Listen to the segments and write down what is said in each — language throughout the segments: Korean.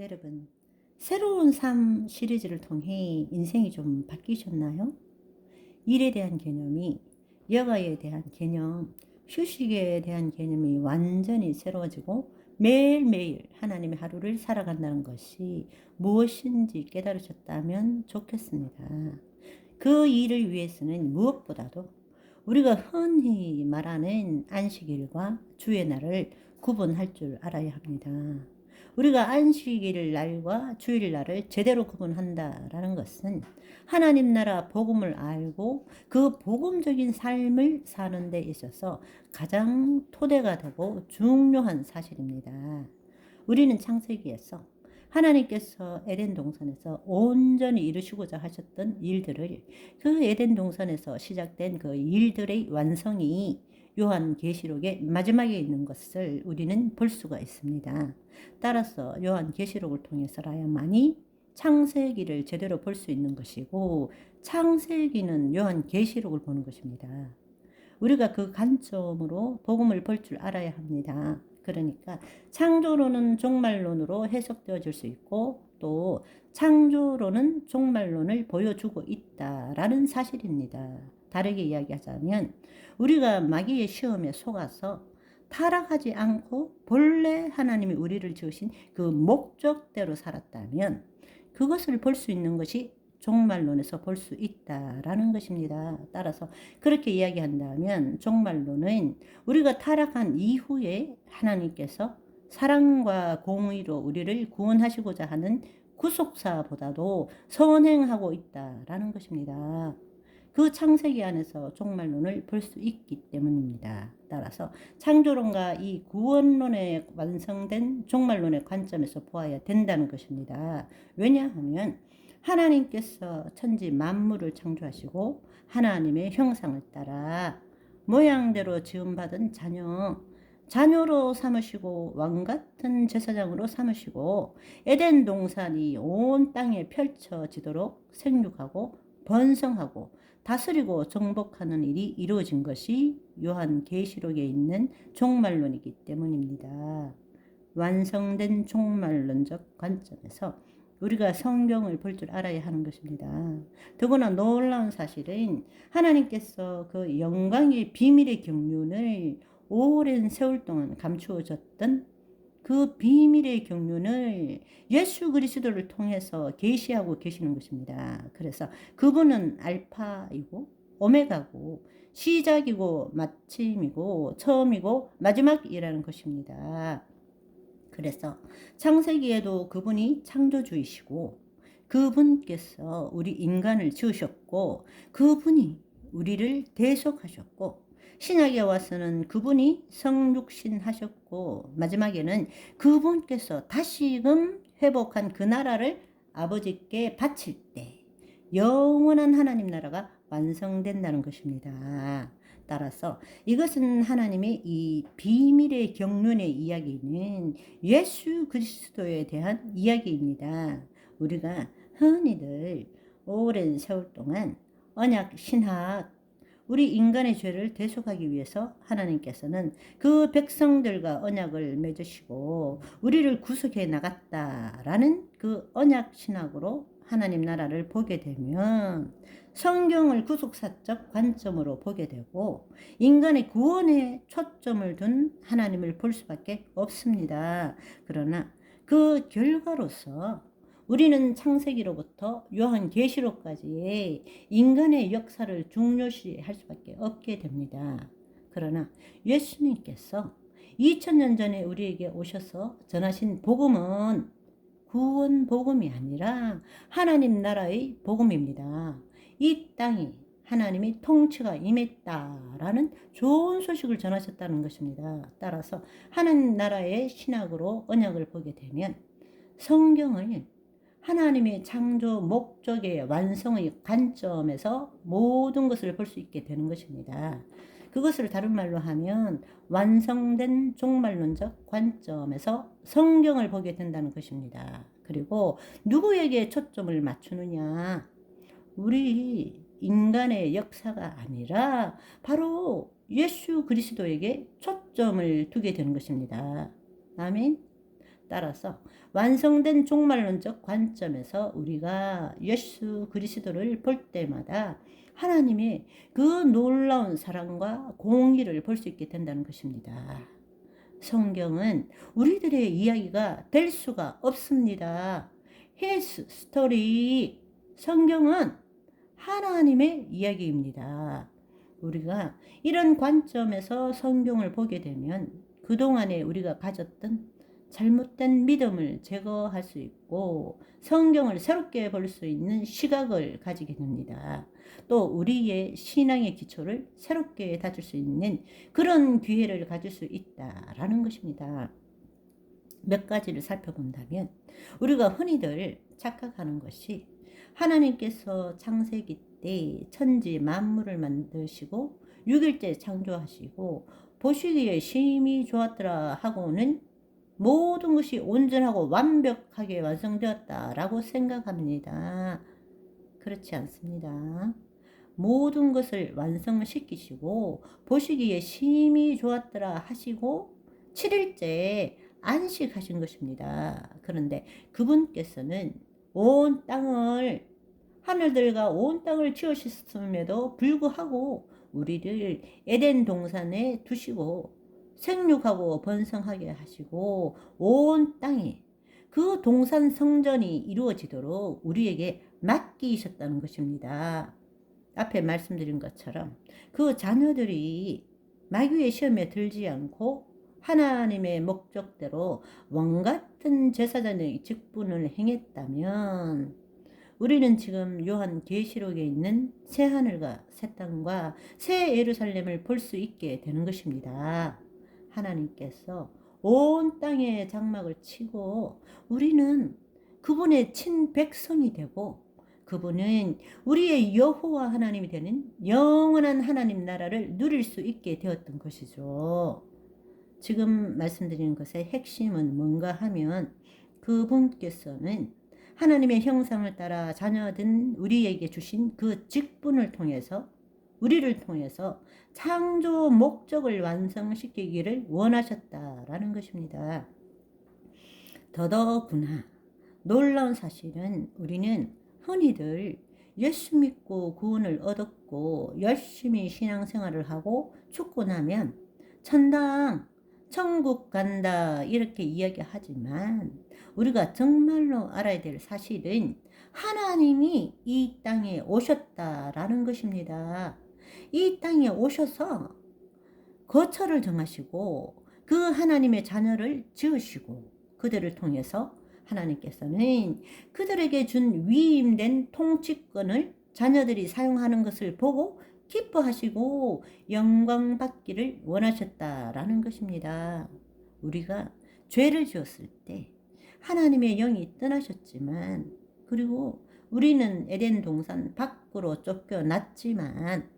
여러분, 새로운 삶 시리즈를 통해 인생이 좀 바뀌셨나요? 일에 대한 개념이, 여가에 대한 개념, 휴식에 대한 개념이 완전히 새로워지고 매일매일 하나님의 하루를 살아간다는 것이 무엇인지 깨달으셨다면 좋겠습니다. 그 일을 위해서는 무엇보다도 우리가 흔히 말하는 안식일과 주의 날을 구분할 줄 알아야 합니다. 우리가 안식일 날과 주일 날을 제대로 구분한다라는 것은 하나님 나라 복음을 알고 그 복음적인 삶을 사는 데 있어서 가장 토대가 되고 중요한 사실입니다. 우리는 창세기에서 하나님께서 에덴 동산에서 온전히 이루시고자 하셨던 일들을, 그 에덴 동산에서 시작된 그 일들의 완성이 요한계시록의 마지막에 있는 것을 우리는 볼 수가 있습니다. 따라서 요한계시록을 통해서라야만이 창세기를 제대로 볼 수 있는 것이고, 창세기는 요한계시록을 보는 것입니다. 우리가 그 관점으로 복음을 볼 줄 알아야 합니다. 그러니까 창조론은 종말론으로 해석되어질 수 있고, 또 창조론은 종말론을 보여주고 있다라는 사실입니다. 다르게 이야기하자면 우리가 마귀의 시험에 속아서 타락하지 않고 본래 하나님이 우리를 지으신 그 목적대로 살았다면 그것을 볼 수 있는 것이 종말론에서 볼 수 있다라는 것입니다. 따라서 그렇게 이야기한다면 종말론은 우리가 타락한 이후에 하나님께서 사랑과 공의로 우리를 구원하시고자 하는 구속사보다도 선행하고 있다라는 것입니다. 그 창세기 안에서 종말론을 볼 수 있기 때문입니다. 따라서 창조론과 이 구원론에 완성된 종말론의 관점에서 보아야 된다는 것입니다. 왜냐하면 하나님께서 천지 만물을 창조하시고 하나님의 형상을 따라 모양대로 지음받은 자녀로 삼으시고 왕같은 제사장으로 삼으시고 에덴 동산이 온 땅에 펼쳐지도록 생육하고 번성하고 다스리고 정복하는 일이 이루어진 것이 요한계시록에 있는 종말론이기 때문입니다. 완성된 종말론적 관점에서 우리가 성경을 볼 줄 알아야 하는 것입니다. 더구나 놀라운 사실은 하나님께서 그 영광의 비밀의 경륜을 오랜 세월 동안 감추어졌던 그 비밀의 경륜을 예수 그리스도를 통해서 계시하고 계시는 것입니다. 그래서 그분은 알파이고 오메가고 시작이고 마침이고 처음이고 마지막이라는 것입니다. 그래서 창세기에도 그분이 창조주이시고 그분께서 우리 인간을 지으셨고 그분이 우리를 대속하셨고 신약에 와서는 그분이 성육신 하셨고 마지막에는 그분께서 다시금 회복한 그 나라를 아버지께 바칠 때 영원한 하나님 나라가 완성된다는 것입니다. 따라서 이것은 하나님의 이 비밀의 경륜의 이야기는 예수 그리스도에 대한 이야기입니다. 우리가 흔히들 오랜 세월 동안 언약 신학, 우리 인간의 죄를 대속하기 위해서 하나님께서는 그 백성들과 언약을 맺으시고 우리를 구속해 나갔다라는 그 언약 신학으로 하나님 나라를 보게 되면 성경을 구속사적 관점으로 보게 되고 인간의 구원에 초점을 둔 하나님을 볼 수밖에 없습니다. 그러나 그 결과로서 우리는 창세기로부터 요한계시록까지의 인간의 역사를 중요시할 수밖에 없게 됩니다. 그러나 예수님께서 2000년 전에 우리에게 오셔서 전하신 복음은 구원 복음이 아니라 하나님 나라의 복음입니다. 이 땅에 하나님의 통치가 임했다라는 좋은 소식을 전하셨다는 것입니다. 따라서 하나님 나라의 신학으로 언약을 보게 되면 성경을 하나님의 창조 목적의 완성의 관점에서 모든 것을 볼 수 있게 되는 것입니다. 그것을 다른 말로 하면 완성된 종말론적 관점에서 성경을 보게 된다는 것입니다. 그리고 누구에게 초점을 맞추느냐? 우리 인간의 역사가 아니라 바로 예수 그리스도에게 초점을 두게 되는 것입니다. 아멘. 따라서 완성된 종말론적 관점에서 우리가 예수 그리스도를 볼 때마다 하나님의 그 놀라운 사랑과 공의를 볼 수 있게 된다는 것입니다. 성경은 우리들의 이야기가 될 수가 없습니다. His story. 성경은 하나님의 이야기입니다. 우리가 이런 관점에서 성경을 보게 되면 그동안에 우리가 가졌던 잘못된 믿음을 제거할 수 있고 성경을 새롭게 볼 수 있는 시각을 가지게 됩니다. 또 우리의 신앙의 기초를 새롭게 다질 수 있는 그런 기회를 가질 수 있다라는 것입니다. 몇 가지를 살펴본다면 우리가 흔히들 착각하는 것이 하나님께서 창세기 때 천지 만물을 만드시고 6일째 창조하시고 보시기에 심히 좋았더라 하고는 모든 것이 온전하고 완벽하게 완성되었다라고 생각합니다. 그렇지 않습니다. 모든 것을 완성시키시고 보시기에 심히 좋았더라 하시고 7일째 안식하신 것입니다. 그런데 그분께서는 온 땅을 하늘들과 온 땅을 지으셨음에도 불구하고 우리를 에덴 동산에 두시고 생육하고 번성하게 하시고 온 땅에 그 동산 성전이 이루어지도록 우리에게 맡기셨다는 것입니다. 앞에 말씀드린 것처럼 그 자녀들이 마귀의 시험에 들지 않고 하나님의 목적대로 왕같은 제사장의 직분을 행했다면 우리는 지금 요한계시록에 있는 새하늘과 새 땅과 새 예루살렘을 볼 수 있게 되는 것입니다. 하나님께서 온 땅에 장막을 치고 우리는 그분의 친백성이 되고 그분은 우리의 여호와 하나님이 되는 영원한 하나님 나라를 누릴 수 있게 되었던 것이죠. 지금 말씀드리는 것의 핵심은 뭔가 하면 그분께서는 하나님의 형상을 따라 자녀된 우리에게 주신 그 직분을 통해서 우리를 통해서 창조 목적을 완성시키기를 원하셨다라는 것입니다. 더더구나 놀라운 사실은 우리는 흔히들 예수 믿고 구원을 얻었고 열심히 신앙생활을 하고 죽고 나면 천당 천국 간다 이렇게 이야기하지만 우리가 정말로 알아야 될 사실은 하나님이 이 땅에 오셨다라는 것입니다. 이 땅에 오셔서 거처를 정하시고 그 하나님의 자녀를 지으시고 그들을 통해서 하나님께서는 그들에게 준 위임된 통치권을 자녀들이 사용하는 것을 보고 기뻐하시고 영광 받기를 원하셨다라는 것입니다. 우리가 죄를 지었을 때 하나님의 영이 떠나셨지만 그리고 우리는 에덴 동산 밖으로 쫓겨났지만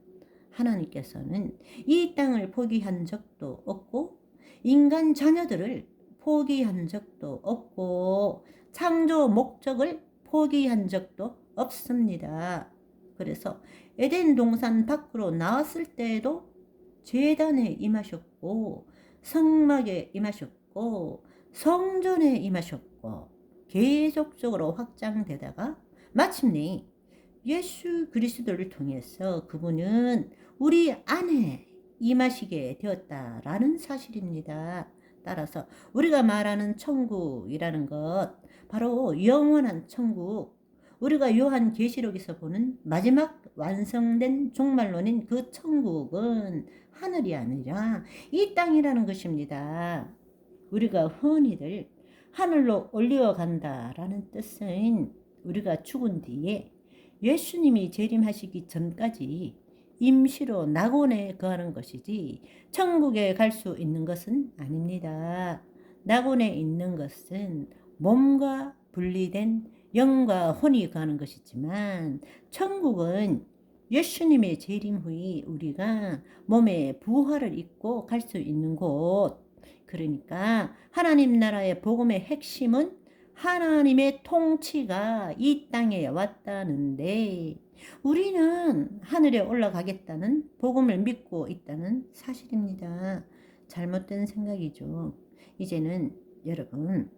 하나님께서는 이 땅을 포기한 적도 없고 인간 자녀들을 포기한 적도 없고 창조 목적을 포기한 적도 없습니다. 그래서 에덴 동산 밖으로 나왔을 때에도 제단에 임하셨고 성막에 임하셨고 성전에 임하셨고 계속적으로 확장되다가 마침내 예수 그리스도를 통해서 그분은 우리 안에 임하시게 되었다라는 사실입니다. 따라서 우리가 말하는 천국이라는 것 바로 영원한 천국, 우리가 요한계시록에서 보는 마지막 완성된 종말론인 그 천국은 하늘이 아니라 이 땅이라는 것입니다. 우리가 흔히들 하늘로 올려간다라는 뜻은 우리가 죽은 뒤에 예수님이 재림하시기 전까지 임시로 낙원에 거하는 것이지 천국에 갈 수 있는 것은 아닙니다. 낙원에 있는 것은 몸과 분리된 영과 혼이 거하는 것이지만 천국은 예수님의 재림 후에 우리가 몸에 부활을 입고 갈 수 있는 곳. 그러니까 하나님 나라의 복음의 핵심은 하나님의 통치가 이 땅에 왔다는데 우리는 하늘에 올라가겠다는 복음을 믿고 있다는 사실입니다. 잘못된 생각이죠. 이제는 여러분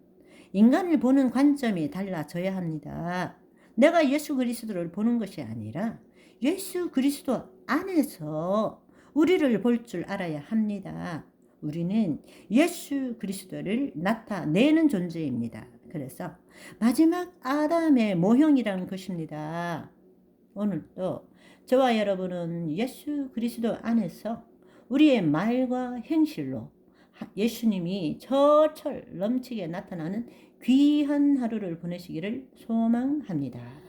인간을 보는 관점이 달라져야 합니다. 내가 예수 그리스도를 보는 것이 아니라 예수 그리스도 안에서 우리를 볼 줄 알아야 합니다. 우리는 예수 그리스도를 나타내는 존재입니다. 그래서 마지막 아담의 모형이라는 것입니다. 오늘도 저와 여러분은 예수 그리스도 안에서 우리의 말과 행실로 예수님이 철철 넘치게 나타나는 귀한 하루를 보내시기를 소망합니다.